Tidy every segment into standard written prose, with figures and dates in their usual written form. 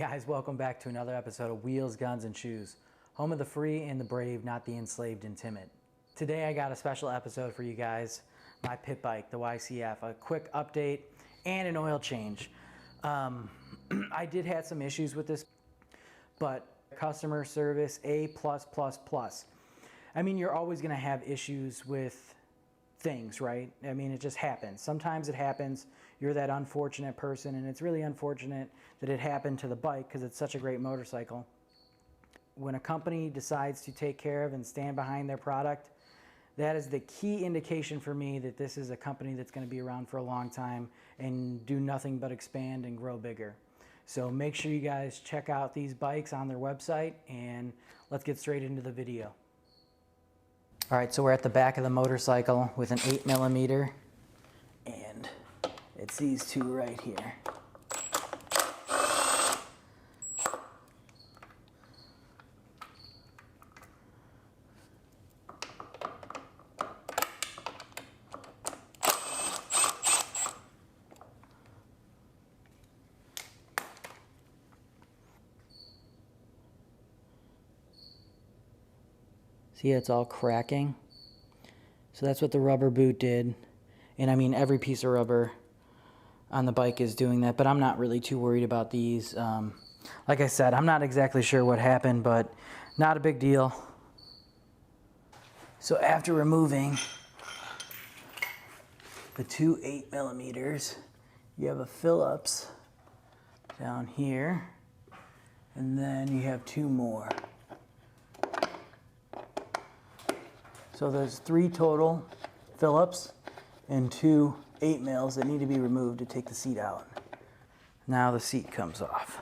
guys, welcome back to another episode of Wheels, Guns, and Shoes, home of the free and the brave, not the enslaved and timid. Today I got a special episode for you guys, my pit bike, the YCF, a quick update and an oil change. I did have some issues with this, but customer service A+++. I mean, you're always gonna have issues with things, right? I mean, it just happens. Sometimes it happens, you're that unfortunate person, and it's really unfortunate that it happened to the bike because it's such a great motorcycle. When a company decides to take care of and stand behind their product, that is the key indication for me that this is a company that's going to be around for a long time and do nothing but expand and grow bigger. So make sure you guys check out these bikes on their website, and let's get straight into the video. All right, so we're at the back of the motorcycle with an 8mm, and it's these two right here. See, it's all cracking. So that's what the rubber boot did. And I mean, every piece of rubber on the bike is doing that, but I'm not really too worried about these. Like I said, I'm not exactly sure what happened, but not a big deal. So after removing the two 8mm, you have a Phillips down here, and then you have two more. So there's 3 total Phillips and 2 8mm that need to be removed to take the seat out. Now the seat comes off.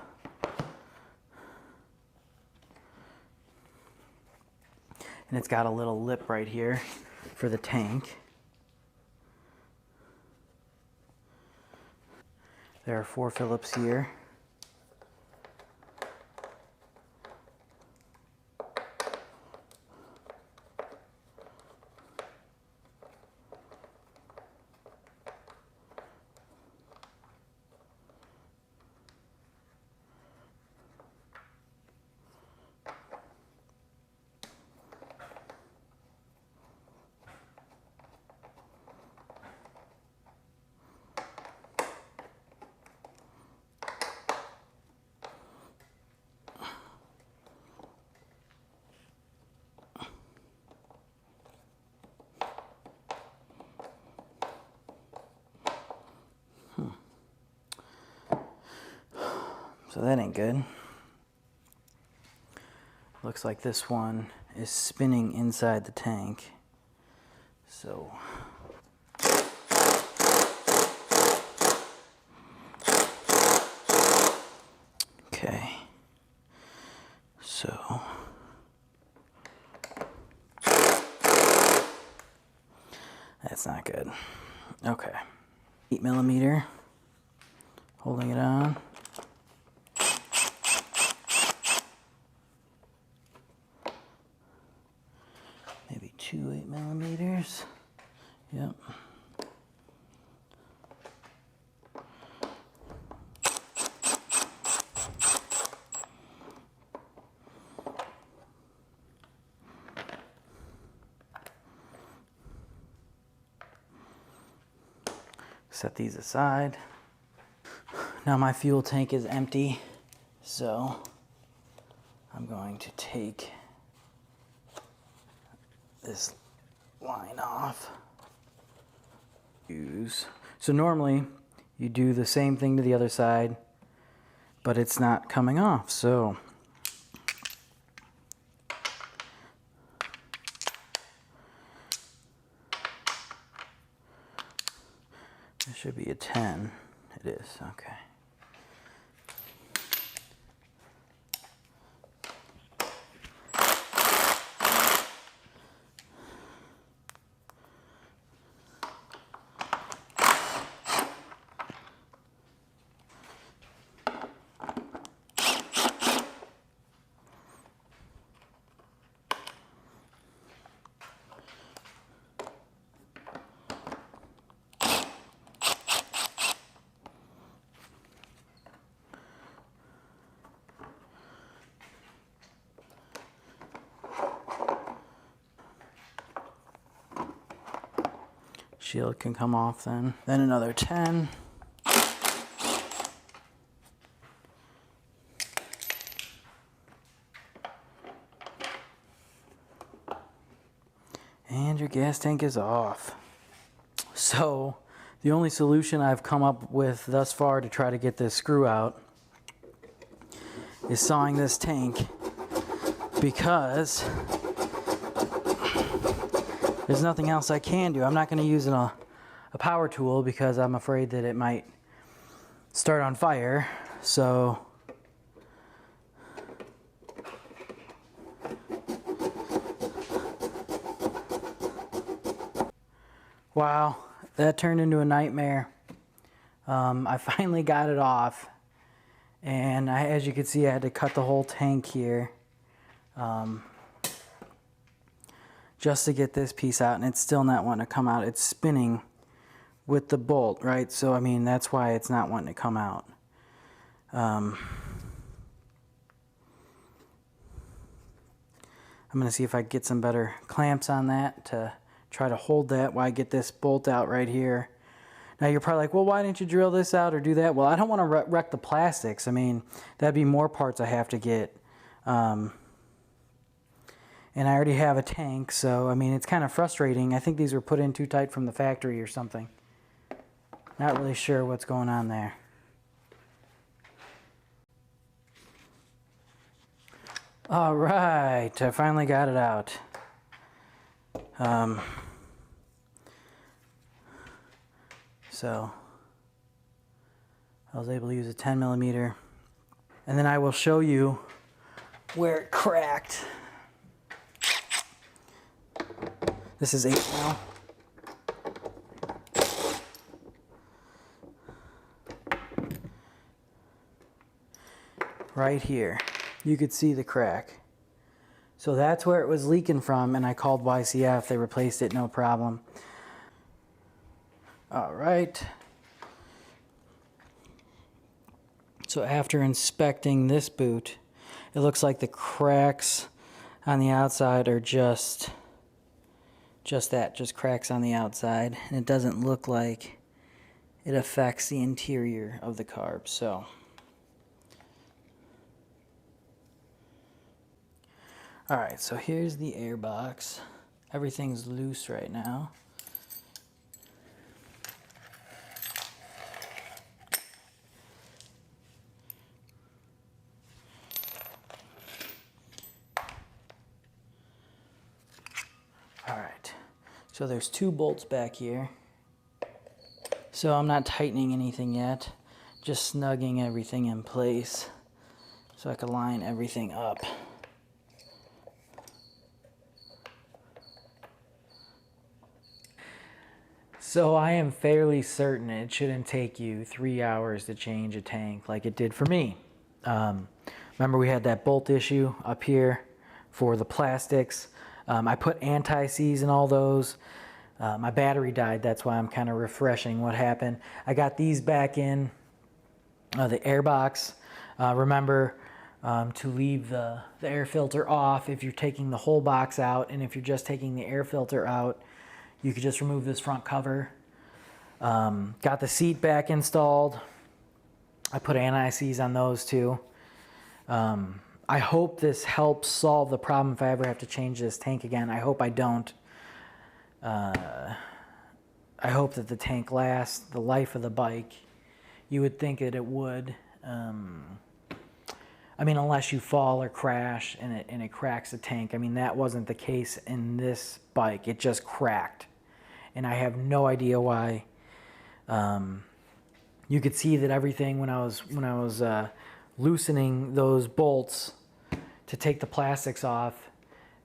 And it's got a little lip right here for the tank. There are 4 Phillips here. So that ain't good. Looks like this one is spinning inside the tank. So okay. So that's not good. Okay. 8mm, holding it on. Maybe 2 8mm. Yep. Set these aside. Now my fuel tank is empty, so I'm going to take this line off. So normally you do the same thing to the other side, but it's not coming off, so it should be a 10. It is, okay. Shield can come off then. Then another 10. And your gas tank is off. So the only solution I've come up with thus far to try to get this screw out is sawing this tank, because there's nothing else I can do. I'm not going to use a power tool because I'm afraid that it might start on fire. So wow, that turned into a nightmare. I finally got it off, and as you can see, I had to cut the whole tank here just to get this piece out, and it's still not wanting to come out. It's spinning with the bolt, right? So I mean, that's why it's not wanting to come out. I'm going to see if I can get some better clamps on that to try to hold that while I get this bolt out right here. Now you're probably like, well, why didn't you drill this out or do that? Well, I don't want to wreck the plastics. I mean, that'd be more parts I have to get. And I already have a tank, so I mean, it's kind of frustrating. I think these were put in too tight from the factory or something. Not really sure what's going on there. All right, I finally got it out. So I was able to use a 10 millimeter, and then I will show you where it cracked. This is 8 now. Right here, you could see the crack. So that's where it was leaking from, and I called YCF. They replaced it, no problem. All right. So after inspecting this boot, it looks like the cracks on the outside are just cracks on the outside, and it doesn't look like it affects the interior of the carb. So all right, so here's the air box. Everything's loose right now. All right, so there's 2 bolts back here. So I'm not tightening anything yet, just snugging everything in place so I can line everything up. So I am fairly certain it shouldn't take you 3 hours to change a tank like it did for me. Remember, we had that bolt issue up here for the plastics. I put anti-seize in all those. My battery died, that's why I'm kind of refreshing what happened. I got these back in the air box. Remember to leave the air filter off if you're taking the whole box out, and if you're just taking the air filter out, you could just remove this front cover. Got the seat back installed. I put anti-seize on those too. I hope this helps solve the problem if I ever have to change this tank again. I hope I don't. I hope that the tank lasts the life of the bike. You would think that it would. I mean, unless you fall or crash and it cracks the tank. I mean, that wasn't the case in this bike. It just cracked, and I have no idea why. You could see that everything when I was loosening those bolts to take the plastics off,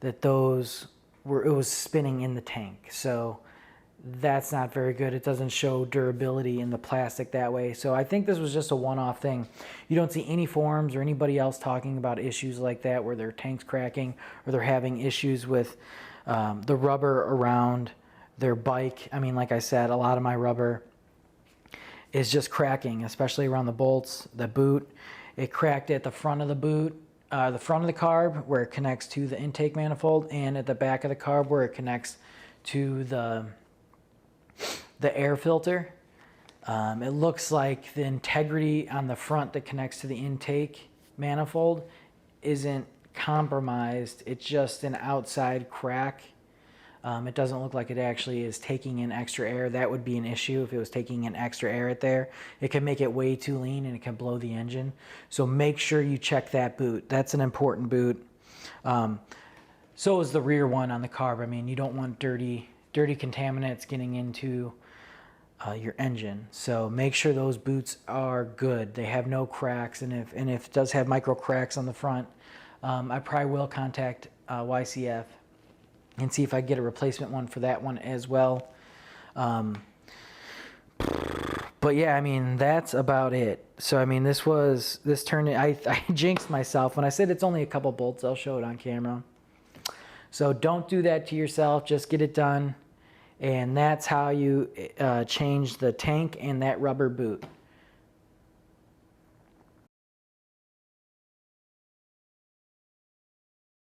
that it was spinning in the tank. So that's not very good. It doesn't show durability in the plastic that way. So I think this was just a one-off thing. You don't see any forums or anybody else talking about issues like that where their tank's cracking or they're having issues with the rubber around their bike. I mean, like I said, a lot of my rubber is just cracking, especially around the bolts, the boot. It cracked at the front of the boot, the front of the carb where it connects to the intake manifold, and at the back of the carb where it connects to the the air filter. It looks like the integrity on the front that connects to the intake manifold isn't compromised. It's just an outside crack. It doesn't look like it actually is taking in extra air. That would be an issue if it was taking in extra air at there. It can make it way too lean and it can blow the engine. So make sure you check that boot. That's an important boot. So is the rear one on the carb. I mean, you don't want dirty contaminants getting into your engine. So make sure those boots are good. They have no cracks, and if it does have micro cracks on the front, I probably will contact YCF and see if I can get a replacement one for that one as well. But yeah, I mean, that's about it. So I mean, this turned, I jinxed myself when I said it's only a couple bolts. I'll show it on camera. So don't do that to yourself. Just get it done. And that's how you change the tank and that rubber boot.